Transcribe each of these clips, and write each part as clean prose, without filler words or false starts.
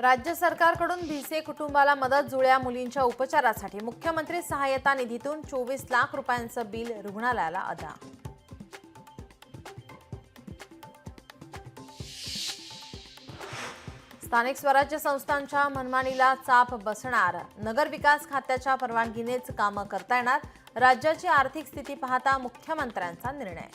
राज्य सरकारकडून भिसे कुटुंबाला मदत जुळ्या मुलींच्या उपचारासाठी मुख्यमंत्री सहायता निधीतून 24 लाख रुपयांचं बिल रुग्णालयाला अदा। स्थानिक स्वराज्य संस्थांच्या मनमानीला चाप बसणार, नगर विकास खात्याच्या परवानगीनेच कामं करता येणार, राज्याची आर्थिक स्थिती पाहता मुख्यमंत्र्यांचा निर्णय।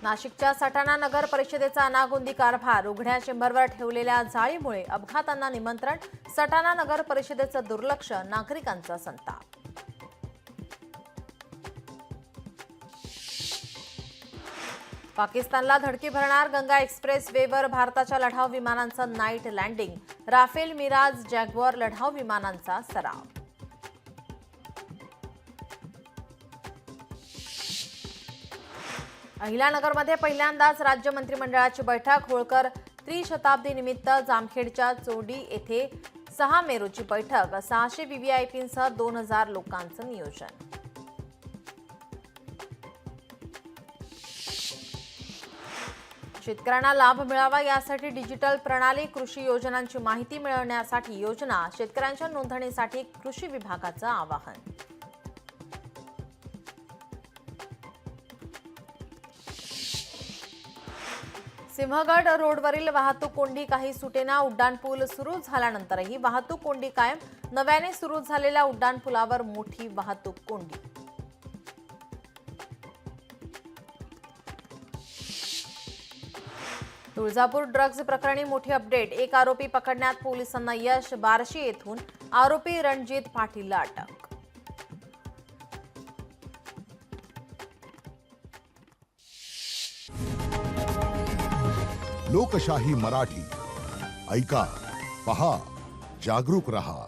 नाशिकच्या सटाणा नगर परिषदेचा अनागोंदी कारभार, उघड्या चेंबरवर ठेवलेल्या जाळीमुळे अपघातांना निमंत्रण, सटाणा नगर परिषदेचं दुर्लक्ष, नागरिकांचा संताप। पाकिस्तानला धडकी भरणार, गंगा एक्सप्रेस वेवर भारताच्या लढाऊ विमानांचं night landing, Rafale, Mirage, Jaguar लढाऊ विमानांचा सराव। अहिल्यानगरमध्ये पहिल्यांदाच राज्य मंत्रिमंडळाची बैठक, होळकर त्रिशताब्दी निमित्त जामखेडच्या चोडी येथे 6 मेरूची बैठक, 600 व्हीव्हीआयपींसह 2000 लोकांचं नियोजन। शेतकऱ्यांना लाभ मिळावा यासाठी डिजिटल प्रणाली, कृषी योजनांची माहिती मिळवण्यासाठी योजना, शेतकऱ्यांच्या नोंदणीसाठी कृषी विभागाचं आवाहन। सिंहगड रोडवरील वाहतूक कोंडी काही सुटेना, उड्डाणपूल सुरू झाल्यानंतरही वाहतूक कोंडी कायम, नव्याने सुरू झालेल्या उड्डाणपुलावर मोठी वाहतूक कोंडी। तुळजापूर ड्रग्ज प्रकरणी मोठी अपडेट, एक आरोपी पकडण्यात पोलिसांना यश, बार्शी येथून आरोपी रणजित पाटीलला अटक। लोकशाही मराठी ऐका, पहा, जागरूक रहा।